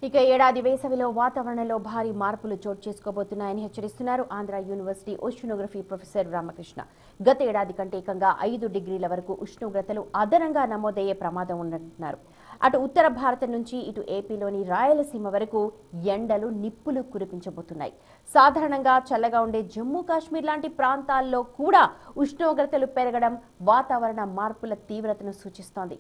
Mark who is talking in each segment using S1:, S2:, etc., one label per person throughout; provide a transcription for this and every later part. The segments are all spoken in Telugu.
S1: ఇక ఏడాది వేసవిలో వాతావరణంలో భారీ మార్పులు చోటు చేసుకోబోతున్నాయని హెచ్చరిస్తున్నారు Andhra university oceanography professor Ramakrishna. గత ఏడాది కంటే ఏకంగా 5 డిగ్రీల వరకు ఉష్ణోగ్రతలు అదనంగా నమోదయ్యే ప్రమాదం ఉందంటున్నారు. అటు ఉత్తర భారతం నుంచి ఇటు ఏపీలోని రాయలసీమ వరకు ఎండలు నిప్పులు కురిపించబోతున్నాయి. సాధారణంగా చల్లగా ఉండే జమ్మూ కాశ్మీర్ లాంటి ప్రాంతాల్లో కూడా ఉష్ణోగ్రతలు పెరగడం వాతావరణ మార్పుల తీవ్రతను సూచిస్తోంది.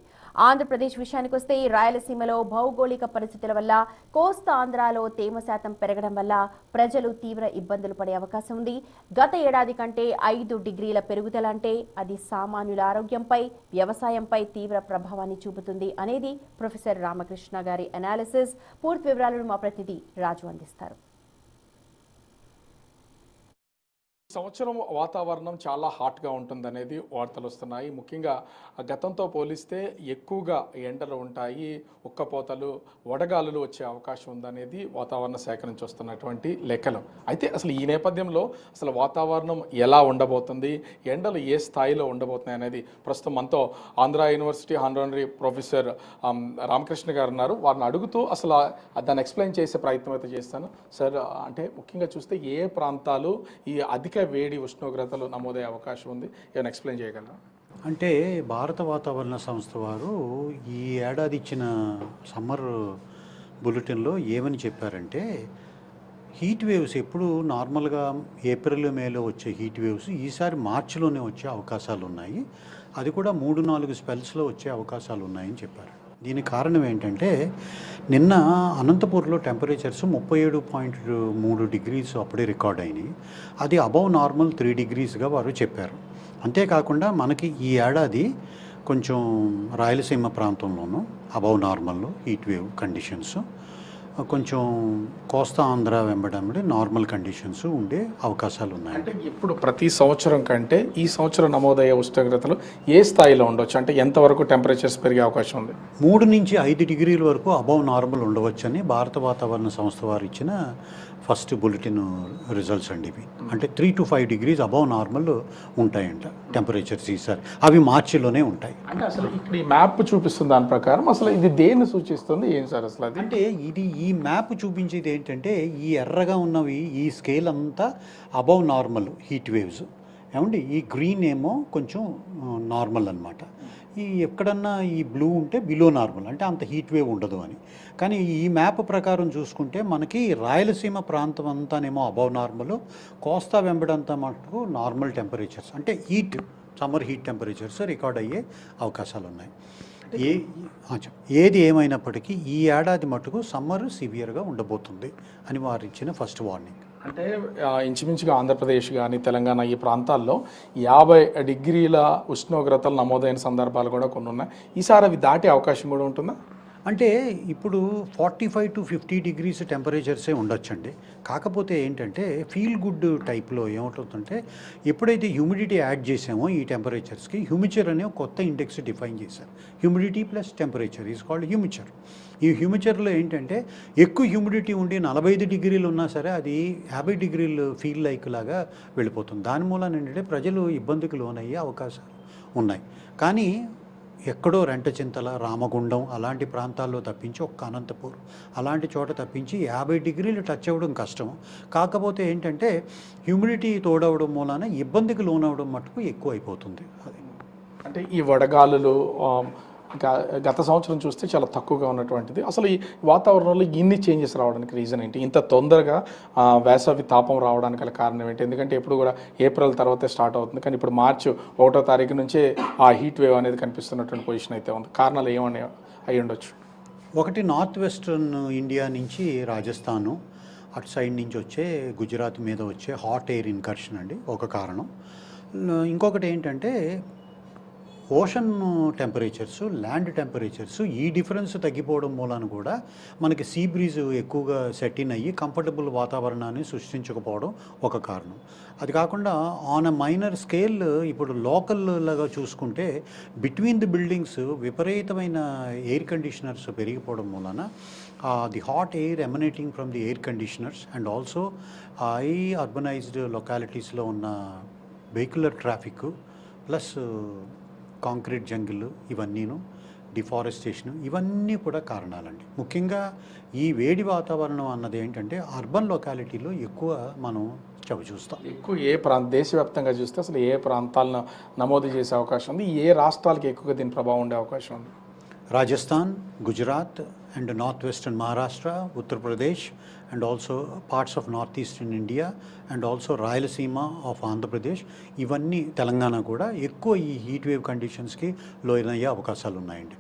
S1: ఆంధ్రప్రదేశ్ విషయానికి వస్తే రాయలసీమలో భౌగోళిక పరిస్థితుల వల్ల కోస్తా ఆంధ్రాలో తేమ శాతం పెరగడం వల్ల ప్రజలు తీవ్ర ఇబ్బందులు పడే అవకాశం ఉంది. గత ఏడాది కంటే 5 డిగ్రీల పెరుగుదల అంటే అది సామాన్యుల ఆరోగ్యంపై, వ్యవసాయంపై తీవ్ర ప్రభావాన్ని చూపుతుంది అనేది ప్రొఫెసర్ రామకృష్ణ గారి అనాలిసిస్. పూర్తి వివరాలను మా ప్రతినిధి రాజు అందిస్తారు.
S2: సంవత్సరం వాతావరణం చాలా హాట్గా ఉంటుందనేది వార్తలు వస్తున్నాయి. ముఖ్యంగా గతంతో పోలిస్తే ఎక్కువగా ఎండలు ఉంటాయి, ఉక్కపోతలు, వడగాలులు వచ్చే అవకాశం ఉందనేది వాతావరణ శాఖ నుంచి వస్తున్నటువంటి లెక్కలు. అయితే అసలు ఈ నేపథ్యంలో అసలు వాతావరణం ఎలా ఉండబోతుంది, ఎండలు ఏ స్థాయిలో ఉండబోతున్నాయి అనేది ప్రస్తుతం మనతో Andhra university honorary professor Ramakrishna గారు ఉన్నారు. వారిని అడుగుతూ అసలు దాన్ని ఎక్స్ప్లెయిన్ చేసే ప్రయత్నం అయితే చేస్తాను. సార్, అంటే ముఖ్యంగా చూస్తే ఏ ప్రాంతాలు ఈ అధిక వేడి ఉష్ణోగ్రతలు నమోదయ్యే అవకాశం ఉంది, ఏమైనా ఎక్స్ప్లెయిన్ చేయగలరా?
S3: అంటే భారత వాతావరణ సంస్థ వారు ఈ ఏడాది ఇచ్చిన సమ్మర్ బులెటిన్లో ఏమని చెప్పారంటే, హీట్ వేవ్స్ ఎప్పుడు నార్మల్గా ఏప్రిల్ మేలో వచ్చే హీట్ వేవ్స్ ఈసారి మార్చిలోనే వచ్చే అవకాశాలు ఉన్నాయి. అది కూడా 3-4 స్పెల్స్లో వచ్చే అవకాశాలు ఉన్నాయని చెప్పారు. దీనికి కారణం ఏంటంటే, నిన్న అనంతపూర్లో టెంపరేచర్స్ 37.3 డిగ్రీస్ అప్పుడే రికార్డ్ అయినాయి. అది అబవ్ నార్మల్ 3 డిగ్రీస్గా వారు చెప్పారు. అంతేకాకుండా మనకి ఈ ఏడాది కొంచెం రాయలసీమ ప్రాంతంలోనూ above normal heat wave conditions, కొంచెం కోస్తా ఆంధ్ర వెంబడి నార్మల్ కండిషన్స్ ఉండే అవకాశాలు ఉన్నాయి.
S2: అంటే ఇప్పుడు ప్రతి సంవత్సరం కంటే ఈ సంవత్సరం నమోదయ్యే ఉష్ణోగ్రతలు ఏ స్థాయిలో ఉండొచ్చు, అంటే ఎంతవరకు టెంపరేచర్స్ పెరిగే అవకాశం ఉంది?
S3: 3 నుంచి 5 డిగ్రీల వరకు అబవ్ నార్మల్ ఉండవచ్చని భారత వాతావరణ సంస్థ వారు ఇచ్చిన ఫస్ట్ బులెటిన్ రిజల్ట్స్ అండి ఇవి. అంటే 3 to 5 డిగ్రీస్ అబవ్ నార్మల్ ఉంటాయంట టెంపరేచర్స్ ఈసారి. అవి మార్చిలోనే ఉంటాయి.
S2: అంటే అసలు ఇక్కడ ఈ మ్యాప్ చూపిస్తుంది దాని ప్రకారం అసలు ఇది దేన్ని సూచిస్తుంది, ఏం సార్ అసలు అది?
S3: అంటే ఈ మ్యాప్ చూపించేది ఏంటంటే, ఈ ఎర్రగా ఉన్నవి ఈ స్కేల్ అంతా అబవ్ నార్మల్ హీట్ వేవ్స్ ఏమండి. ఈ గ్రీన్ ఏమో కొంచెం నార్మల్ అనమాట. ఈ ఎక్కడన్నా ఈ బ్లూ ఉంటే బిలో నార్మల్, అంటే అంత హీట్ వేవ్ ఉండదు అని. కానీ ఈ మ్యాప్ ప్రకారం చూసుకుంటే మనకి రాయలసీమ ప్రాంతం అంతానేమో అబవ్ నార్మల్, కోస్తా వెంబడంతా మటుకు నార్మల్ టెంపరేచర్స్, అంటే సమ్మర్ హీట్ టెంపరేచర్స్ రికార్డ్ అయ్యే అవకాశాలు ఉన్నాయి. ఏది ఏమైనప్పటికీ ఈ ఏడాది మటుకు సమ్మర్ సివియర్గా ఉండబోతుంది అని వారు ఇచ్చిన ఫస్ట్ వార్నింగ్.
S2: అంటే ఇంచుమించుగా ఆంధ్రప్రదేశ్ కానీ తెలంగాణ ఈ ప్రాంతాల్లో 50 డిగ్రీల ఉష్ణోగ్రతలు నమోదైన సందర్భాలు కూడా కొన్ని ఉన్నాయి. ఈసారి అవి దాటే అవకాశం కూడా ఉంటుందా?
S3: అంటే ఇప్పుడు 45 to 50 డిగ్రీస్ టెంపరేచర్సే ఉండొచ్చండి. కాకపోతే ఏంటంటే ఫీల్ గుడ్ టైప్లో ఏమవుతుందంటే, ఎప్పుడైతే హ్యూమిడిటీ యాడ్ చేసామో ఈ టెంపరేచర్స్కి, హ్యూమిచర్ అనే కొత్త ఇండెక్స్ డిఫైన్ చేశారు. Humidity plus temperature is called humiture. ఈ హ్యూమిచర్లో ఏంటంటే ఎక్కువ హ్యూమిడిటీ ఉండి 45 డిగ్రీలు ఉన్నా సరే అది 50 డిగ్రీలు ఫీల్ లైక్ లాగా వెళ్ళిపోతుంది. దాని మూలన ఏంటంటే ప్రజలు ఇబ్బందికి లోనయ్యే అవకాశాలు ఉన్నాయి. కానీ ఎక్కడో రెంటచింతల, రామగుండం అలాంటి ప్రాంతాల్లో తప్పించి, ఒక్క అనంతపూర్ అలాంటి చోట తప్పించి 50 డిగ్రీలు టచ్ అవ్వడం కష్టం. కాకపోతే ఏంటంటే హ్యూమిడిటీ తోడవడం మూలాన ఇబ్బందికి లోనవడం మటుకు ఎక్కువ అయిపోతుంది. అది
S2: అంటే ఈ వడగాలులు గత సంవత్సరం చూస్తే చాలా తక్కువగా ఉన్నటువంటిది. అసలు ఈ వాతావరణంలో ఇన్ని చేంజెస్ రావడానికి రీజన్ ఏంటి? ఇంత తొందరగా వేసవి తాపం రావడానికి గల కారణం ఏంటి? ఎందుకంటే ఎప్పుడు కూడా ఏప్రిల్ తర్వాతే స్టార్ట్ అవుతుంది, కానీ ఇప్పుడు మార్చి 1వ తారీఖు నుంచే ఆ హీట్ వేవ్ అనేది కనిపిస్తున్నటువంటి పొజిషన్ అయితే ఉంది. కారణాలు ఏమని అయి ఉండొచ్చు?
S3: ఒకటి, నార్త్ వెస్ట్రన్ ఇండియా నుంచి రాజస్థాను అటు సైడ్ నుంచి వచ్చే గుజరాత్ మీద వచ్చే హాట్ ఎయిర్ ఇన్కర్షన్ అండి ఒక కారణం. ఇంకొకటి ఏంటంటే ఓషన్ టెంపరేచర్స్, ల్యాండ్ టెంపరేచర్స్ ఈ డిఫరెన్స్ తగ్గిపోవడం మూలాన కూడా మనకి సీ బ్రీజ్ ఎక్కువగా సెట్ ఇన్ అయ్యి కంఫర్టబుల్ వాతావరణాన్ని సృష్టించకపోవడం ఒక కారణం. అది కాకుండా ఆన్ అ మైనర్ స్కేల్ ఇప్పుడు లోకల్ లాగా చూసుకుంటే బిట్వీన్ ది బిల్డింగ్స్ విపరీతమైన ఎయిర్ కండిషనర్స్ పెరిగిపోవడం మూలాన the hot air emanating from the air conditioners and also high urbanised లొకాలిటీస్లో ఉన్న vehicular traffic plus concrete jungle ఇవన్నీను డిఫారెస్టేషన్, ఇవన్నీ కూడా కారణాలండి. ముఖ్యంగా ఈ వేడి వాతావరణం అన్నది ఏంటంటే అర్బన్ లొకాలిటీలో ఎక్కువ మనం చవి చూస్తాం.
S2: ఎక్కువ దేశవ్యాప్తంగా చూస్తే అసలు ఏ ప్రాంతాలను నమోదు చేసే అవకాశం ఉంది, ఏ రాష్ట్రాలకి ఎక్కువగా దీని ప్రభావం ఉండే అవకాశం ఉంది?
S3: Rajasthan, Gujarat and north western Maharashtra, Uttar Pradesh and also parts of north eastern India and also Rayalaseema of Andhra Pradesh, ఇవన్నీ తెలంగాణ కూడా ఎక్కువ ఈ హీట్ వేవ్ కండిషన్స్కి లోనయ్యే అవకాశాలు ఉన్నాయండి.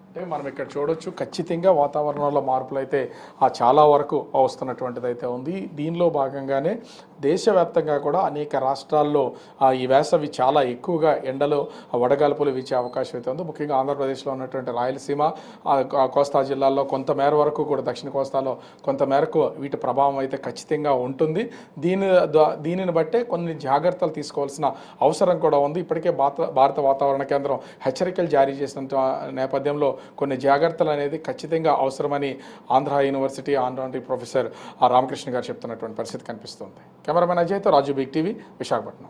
S2: అంటే మనం ఇక్కడ చూడొచ్చు, ఖచ్చితంగా వాతావరణంలో మార్పులు అయితే చాలా వరకు వస్తున్నటువంటిది అయితే ఉంది. దీనిలో భాగంగానే దేశవ్యాప్తంగా కూడా అనేక రాష్ట్రాల్లో ఈ వేసవి చాలా ఎక్కువగా ఎండలు వడగాల్పులు వీచే అవకాశం అయితే ఉంది. ముఖ్యంగా ఆంధ్రప్రదేశ్లో ఉన్నటువంటి రాయలసీమ, కోస్తా జిల్లాల్లో కొంతమేర వరకు కూడా, దక్షిణ కోస్తాలో కొంతమేరకు వీటి ప్రభావం అయితే ఖచ్చితంగా ఉంటుంది. దీనిని బట్టే కొన్ని జాగ్రత్తలు తీసుకోవాల్సిన అవసరం కూడా ఉంది. ఇప్పటికే భారత వాతావరణ కేంద్రం హెచ్చరికలు జారీ చేసిన నేపథ్యంలో కొన్ని జాగ్రత్తలు అనేది ఖచ్చితంగా అవసరమని Andhra university honorary professor Ramakrishna గారు చెప్తున్నటువంటి పరిస్థితి కనిపిస్తుంది. కెమెరామెన్ అజయ్తో రాజు, బిగ్ టీవీ, విశాఖపట్నం.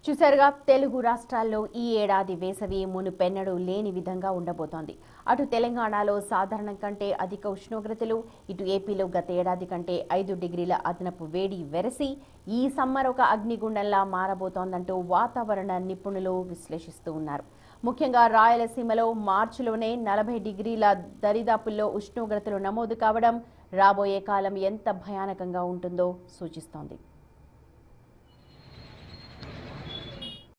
S1: చూశారుగా, తెలుగు రాష్ట్రాల్లో ఈ ఏడాది వేసవి మునుపెన్నడూ లేని విధంగా ఉండబోతోంది. అటు తెలంగాణలో సాధారణం కంటే అధిక ఉష్ణోగ్రతలు, ఇటు ఏపీలో గత ఏడాది కంటే 5 డిగ్రీల అదనపు వేడి వెరసి ఈ సమ్మర్ ఒక అగ్నిగుండంలా మారబోతోందంటూ వాతావరణ నిపుణులు విశ్లేషిస్తూ ఉన్నారు. ముఖ్యంగా రాయలసీమలో మార్చిలోనే 40 డిగ్రీల దరిదాపుల్లో ఉష్ణోగ్రతలు నమోదు కావడం రాబోయే కాలం ఎంత భయానకంగా ఉంటుందో సూచిస్తోంది.